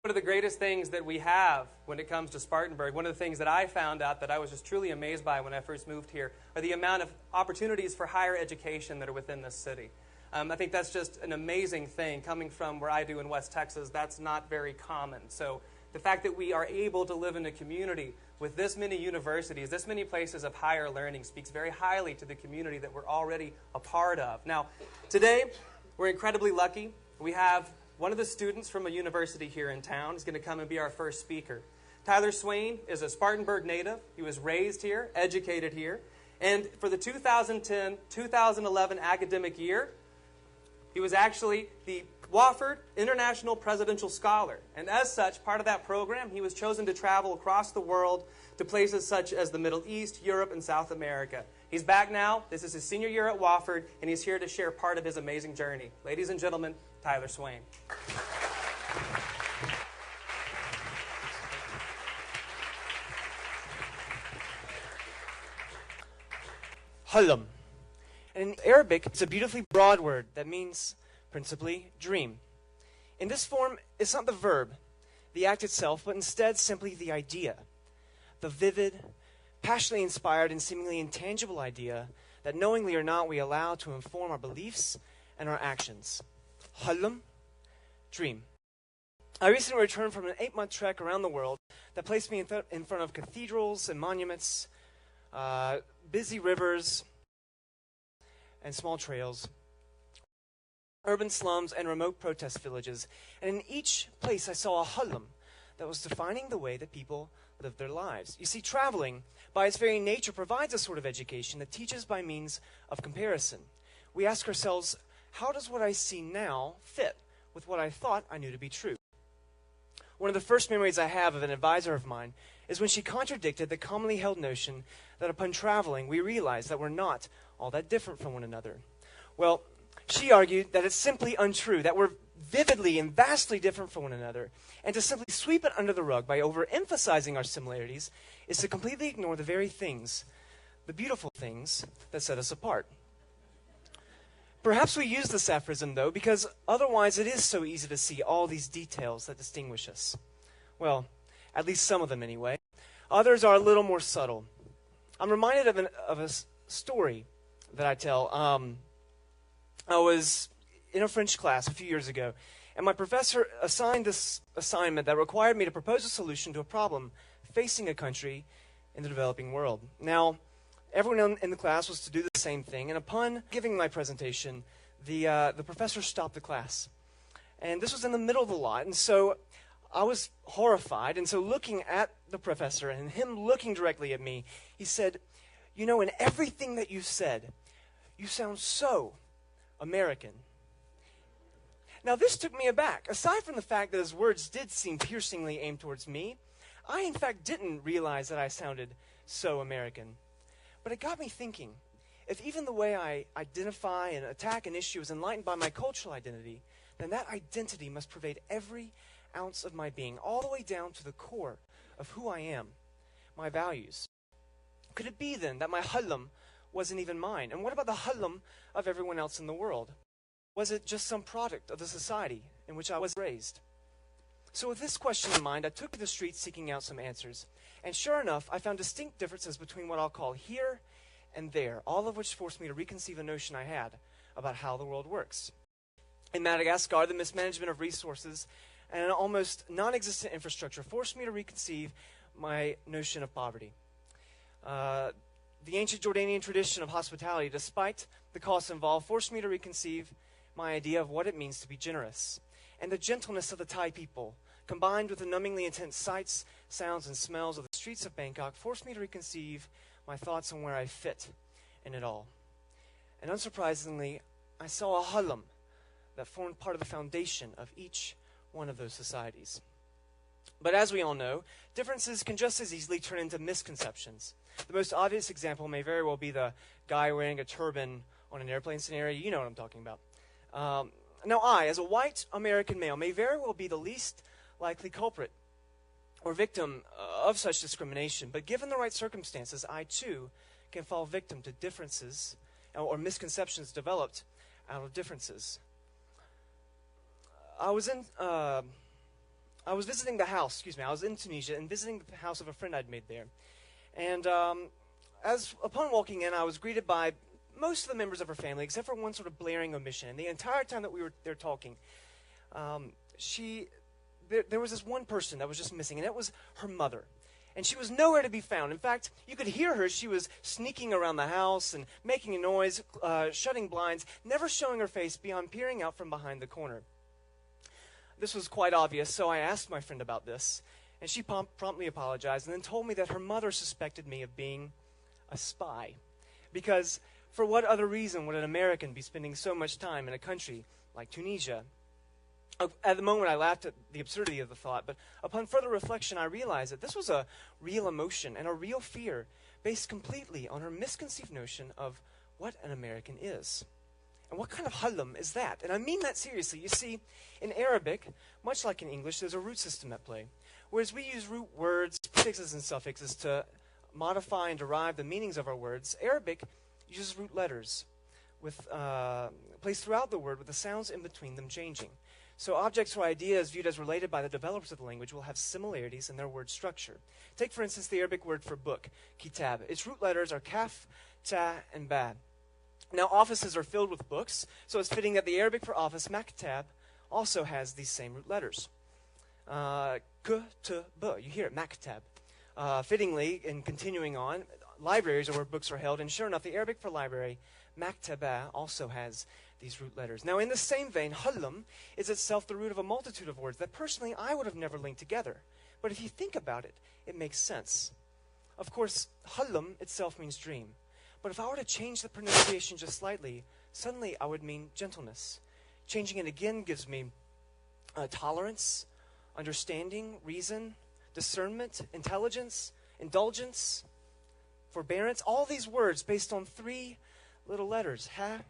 One of the greatest things that we have when it comes to Spartanburg, one of the things that I found out that I was just truly amazed by when I first moved here, are the amount of opportunities for higher education that are within this city. I think that's just an amazing thing. Coming from where I do in West Texas, that's not very common. So the fact that we are able to live in a community with this many universities, this many places of higher learning, speaks very highly to the community that we're already a part of. Now, today, we're incredibly lucky. We have one of the students from a university here in town is going to come and be our first speaker. Tyler Swain is a Spartanburg native. He was raised here, educated here. And for the 2010-2011 academic year, he was actually the Wofford International Presidential Scholar. And as such, part of that program, he was chosen to travel across the world to places such as the Middle East, Europe, and South America. He's back now. This is his senior year at Wofford, and he's here to share part of his amazing journey. Ladies and gentlemen, Tyler Swain. Hulum. And in Arabic, it's a beautifully broad word that means principally dream. In this form, it's not the verb, the act itself, but instead simply the idea. The vivid, passionately inspired, and seemingly intangible idea that knowingly or not we allow to inform our beliefs and our actions. Hulum, dream. I recently returned from an 8-month trek around the world that placed me in front of cathedrals and monuments, busy rivers and small trails, urban slums and remote protest villages. And in each place I saw a hulum that was defining the way that people live their lives. You see, traveling, by its very nature, provides a sort of education that teaches by means of comparison. We ask ourselves, how does what I see now fit with what I thought I knew to be true? One of the first memories I have of an advisor of mine is when she contradicted the commonly held notion that upon traveling we realize that we're not all that different from one another. Well, she argued that it's simply untrue, that we're vividly and vastly different from one another, and to simply sweep it under the rug by overemphasizing our similarities is to completely ignore the very things, the beautiful things, that set us apart. Perhaps we use this aphorism, though, because otherwise it is so easy to see all these details that distinguish us. Well, at least some of them anyway. Others are a little more subtle. I'm reminded of a story that I tell. I was in a French class a few years ago, and my professor assigned this assignment that required me to propose a solution to a problem facing a country in the developing world. Now, everyone in the class was to do the same thing, and upon giving my presentation, the professor stopped the class. And this was in the middle of the lot, and so I was horrified. And so looking at the professor and him looking directly at me, he said, "You know, in everything that you said, you sound so American." Now, this took me aback. Aside from the fact that his words did seem piercingly aimed towards me, I, in fact, didn't realize that I sounded so American. But it got me thinking, if even the way I identify and attack an issue is enlightened by my cultural identity, then that identity must pervade every ounce of my being, all the way down to the core of who I am, my values. Could it be, then, that my hulum wasn't even mine? And what about the hulum of everyone else in the world? Was it just some product of the society in which I was raised? So with this question in mind, I took to the streets seeking out some answers. And sure enough, I found distinct differences between what I'll call here and there, all of which forced me to reconceive a notion I had about how the world works. In Madagascar, the mismanagement of resources and an almost non-existent infrastructure forced me to reconceive my notion of poverty. The ancient Jordanian tradition of hospitality, despite the costs involved, forced me to reconceive my idea of what it means to be generous. And the gentleness of the Thai people, combined with the numbingly intense sights, sounds, and smells of the streets of Bangkok, forced me to reconceive my thoughts on where I fit in it all. And unsurprisingly, I saw a hulum that formed part of the foundation of each one of those societies. But as we all know, differences can just as easily turn into misconceptions. The most obvious example may very well be the guy wearing a turban on an airplane scenario. You know what I'm talking about. Now I, as a white American male, may very well be the least likely culprit or victim of such discrimination. But given the right circumstances, I too can fall victim to differences or misconceptions developed out of differences. I was in I was visiting the house, I was in Tunisia and visiting the house of a friend I'd made there. And upon walking in, I was greeted by most of the members of her family, except for one sort of blaring omission. And the entire time that we were there talking, there was this one person that was just missing, and it was her mother. And she was nowhere to be found. In fact, you could hear her. She was sneaking around the house and making a noise, shutting blinds, never showing her face beyond peering out from behind the corner. This was quite obvious, so I asked my friend about this, and she promptly apologized and then told me that her mother suspected me of being a spy. Because for what other reason would an American be spending so much time in a country like Tunisia? At the moment, I laughed at the absurdity of the thought, but upon further reflection, I realized that this was a real emotion and a real fear based completely on her misconceived notion of what an American is. And what kind of Hulum is that? And I mean that seriously. You see, in Arabic, much like in English, there's a root system at play. Whereas we use root words, prefixes, and suffixes to modify and derive the meanings of our words, Arabic uses root letters placed throughout the word with the sounds in between them changing. So objects or ideas viewed as related by the developers of the language will have similarities in their word structure. Take, for instance, the Arabic word for book, kitab. Its root letters are kaf, ta, and ba. Now, offices are filled with books, so it's fitting that the Arabic for office, maktab, also has these same root letters. K, t, b. You hear it, maktab. Fittingly, in continuing on, libraries are where books are held, and sure enough, the Arabic for library, maktaba, also has these root letters. Now, in the same vein, Hulum is itself the root of a multitude of words that personally I would have never linked together. But if you think about it, it makes sense. Of course, Hulum itself means dream. But if I were to change the pronunciation just slightly, suddenly I would mean gentleness. Changing it again gives me tolerance, understanding, reason, discernment, intelligence, indulgence, forbearance. All these words based on three little letters, ha,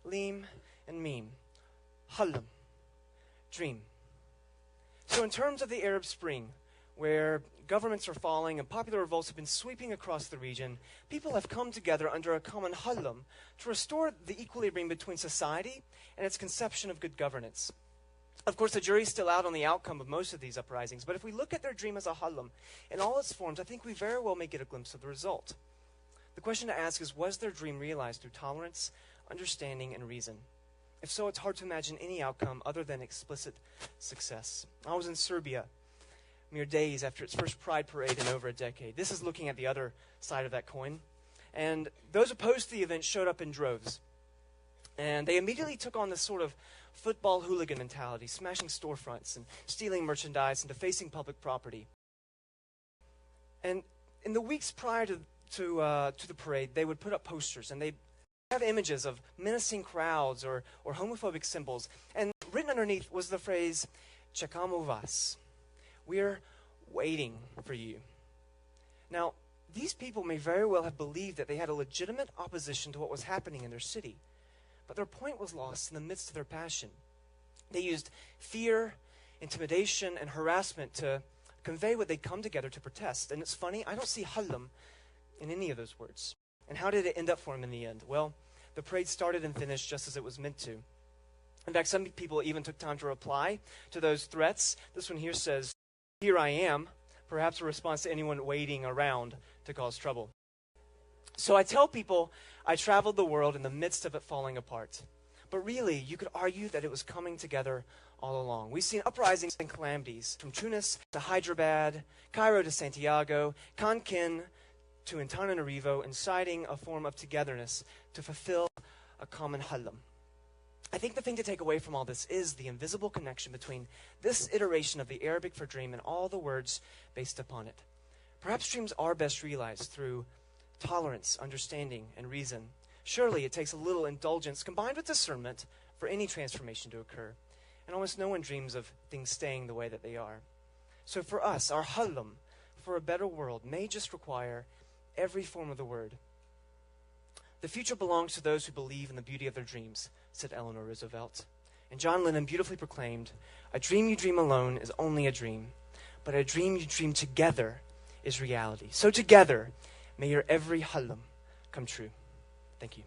Lim, and Mim. Hulum. Dream. So in terms of the Arab Spring, where governments are falling and popular revolts have been sweeping across the region, people have come together under a common Hulum to restore the equilibrium between society and its conception of good governance. Of course, the jury's still out on the outcome of most of these uprisings, but if we look at their dream as a Hulum in all its forms, I think we very well may get a glimpse of the result. The question to ask is, was their dream realized through tolerance, understanding, and reason? If so, it's hard to imagine any outcome other than explicit success. I was in Serbia mere days after its first Pride parade in over a decade. This is looking at the other side of that coin. And those opposed to the event showed up in droves. And they immediately took on this sort of football hooligan mentality, smashing storefronts and stealing merchandise and defacing public property. And in the weeks prior to the parade, they would put up posters, and they'd have images of menacing crowds or homophobic symbols. And written underneath was the phrase, "Čekamo vas." We're waiting for you. Now, these people may very well have believed that they had a legitimate opposition to what was happening in their city, but their point was lost in the midst of their passion. They used fear, intimidation, and harassment to convey what they'd come together to protest. And it's funny, I don't see Hulum in any of those words. And how did it end up for him in the end? Well, the parade started and finished just as it was meant to. In fact, some people even took time to reply to those threats. This one here says, "Here I am," perhaps a response to anyone waiting around to cause trouble. So I tell people I traveled the world in the midst of it falling apart. But really, you could argue that it was coming together all along. We've seen uprisings and calamities from Tunis to Hyderabad, Cairo to Santiago, Kankin to Antananarivo, inciting a form of togetherness to fulfill a common Hulum. I think the thing to take away from all this is the invisible connection between this iteration of the Arabic for dream and all the words based upon it. Perhaps dreams are best realized through tolerance, understanding, and reason. Surely it takes a little indulgence combined with discernment for any transformation to occur. And almost no one dreams of things staying the way that they are. So for us, our Hulum for a better world may just require every form of the word. "The future belongs to those who believe in the beauty of their dreams," said Eleanor Roosevelt. And John Lennon beautifully proclaimed, "A dream you dream alone is only a dream, but a dream you dream together is reality. So together, may your every Hulum come true." Thank you.